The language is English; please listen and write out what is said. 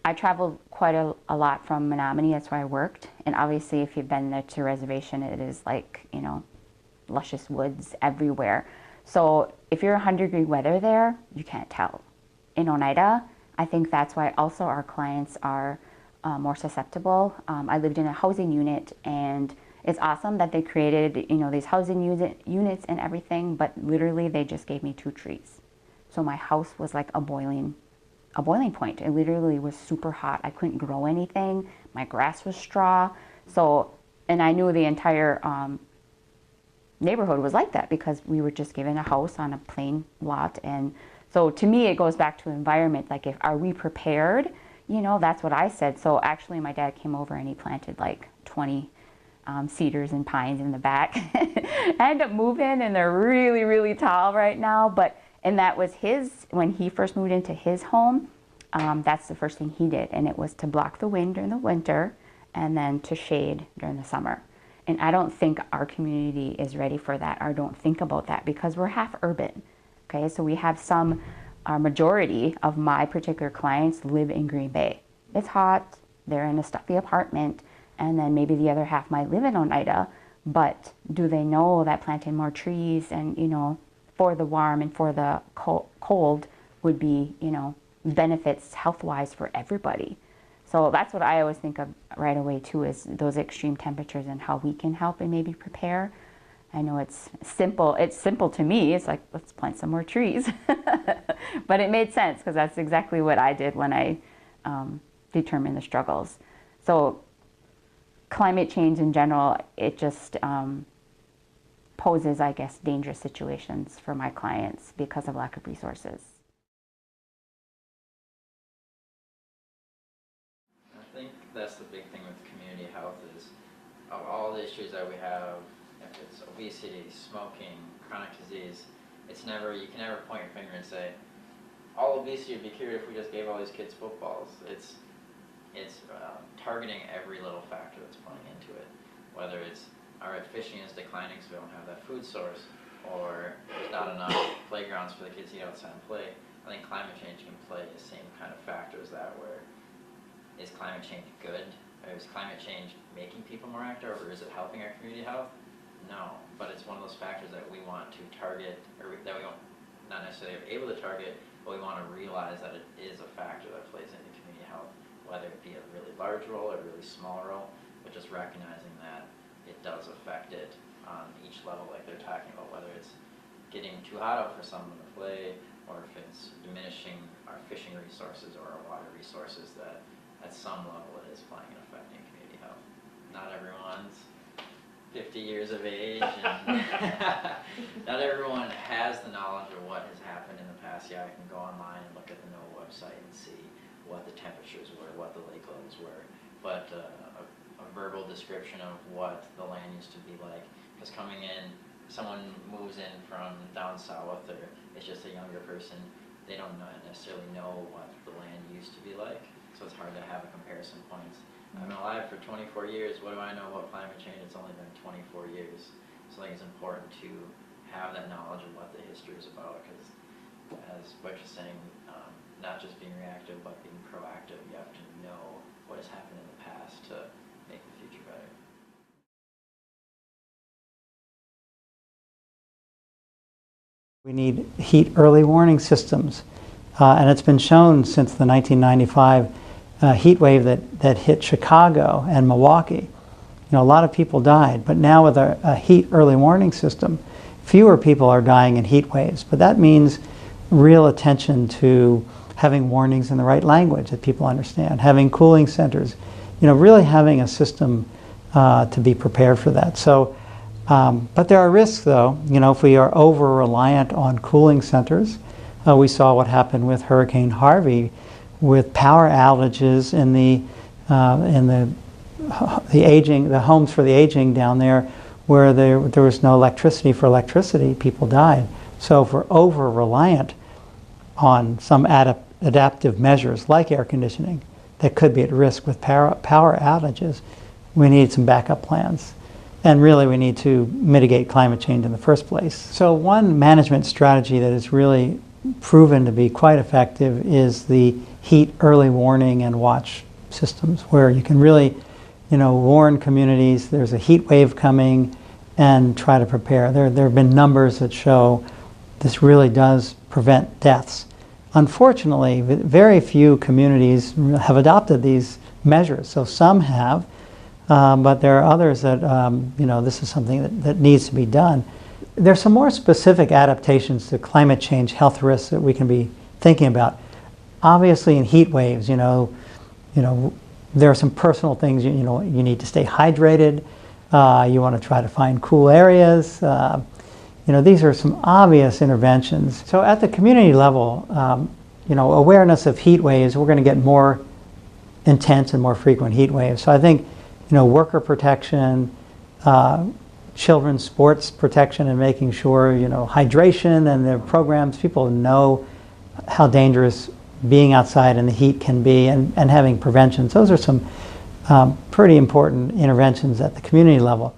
I traveled quite a lot from Menominee. That's where I worked. And obviously, if you've been there to a reservation, it is like, you know, luscious woods everywhere. So if you're 100-degree weather there, you can't tell. In Oneida, I think that's why also our clients are more susceptible. I lived in a housing unit, and it's awesome that they created, you know, these housing units and everything, but literally they just gave me 2 trees. So my house was like a boiling point. It literally was super hot. I couldn't grow anything. My grass was straw. So, and I knew the entire neighborhood was like that because we were just given a house on a plain lot. And so to me, it goes back to environment. Like, are we prepared? You know, that's what I said. So actually my dad came over and he planted like 20 cedars and pines in the back. I ended up moving and they're really, really tall right now. And that was when he first moved into his home, that's the first thing he did. And it was to block the wind during the winter and then to shade during the summer. And I don't think our community is ready for that. I don't think about that because we're half urban. Okay, so we have majority of my particular clients live in Green Bay. It's hot, they're in a stuffy apartment, and then maybe the other half might live in Oneida, but do they know that planting more trees and, you know, for the warm and for the cold would be, you know, benefits health-wise for everybody. So that's what I always think of right away too, is those extreme temperatures and how we can help and maybe prepare. I know it's simple to me. It's like, let's plant some more trees. But it made sense because that's exactly what I did when I determined the struggles. So climate change in general, it just poses, I guess, dangerous situations for my clients because of lack of resources. I think that's the big thing with community health is of all the issues that we have, if it's obesity, smoking, chronic disease, you can never point your finger and say, all obesity would be cured if we just gave all these kids footballs. It's targeting every little factor that's playing into it, whether it's, all right, fishing is declining so we don't have that food source, or there's not enough playgrounds for the kids to get outside and play. I think climate change can play the same kind of factors that where, is climate change good? Or is climate change making people more active, or is it helping our community health? No, but it's one of those factors that we want to target, or that we don't, not necessarily are able to target, but we want to realize that it is a factor that plays into community health, whether it be a really large role or a really small role, but just recognizing that it does affect it on each level, like they're talking about, whether it's getting too hot out for someone to play, or if it's diminishing our fishing resources or our water resources, that at some level it is playing and affecting community health. Not everyone's 50 years of age, and not everyone has the knowledge of what has happened in the past. Yeah, I can go online and look at the NOAA website and see what the temperatures were, what the lake levels were, but a verbal description of what the land used to be like, because coming in, someone moves in from down south, or it's just a younger person, they don't necessarily know what the land used to be like, so it's hard to have a comparison point. I've been alive for 24 years, what do I know about climate change? It's only been 24 years. So I think it's important to have that knowledge of what the history is about, because as Butch is saying, not just being reactive, but being proactive. You have to know what has happened in the past to make the future better. We need heat early warning systems, and it's been shown since the 1995 heat wave that hit Chicago and Milwaukee. You know, a lot of people died, but now with a heat early warning system, fewer people are dying in heat waves. But that means real attention to having warnings in the right language that people understand, having cooling centers, you know, really having a system to be prepared for that. So, but there are risks though. You know, if we are over-reliant on cooling centers, we saw what happened with Hurricane Harvey, with power outages in the homes for the aging down there, where there was no electricity for electricity, people died. So if we're over-reliant on some adaptive measures like air conditioning that could be at risk with power outages, we need some backup plans. And really we need to mitigate climate change in the first place. So one management strategy that is really proven to be quite effective is the heat early warning and watch systems, where you can really, warn communities there's a heat wave coming and try to prepare. There have been numbers that show this really does prevent deaths. Unfortunately, very few communities have adopted these measures. So some have, but there are others that, this is something that needs to be done. There's some more specific adaptations to climate change health risks that we can be thinking about. Obviously, in heat waves, there are some personal things. You need to stay hydrated. You want to try to find cool areas. These are some obvious interventions. So at the community level, awareness of heat waves, we're going to get more intense and more frequent heat waves. So I think, worker protection, children's sports protection, and making sure, hydration and their programs, people know how dangerous being outside in the heat can be, and having preventions. Those are some pretty important interventions at the community level.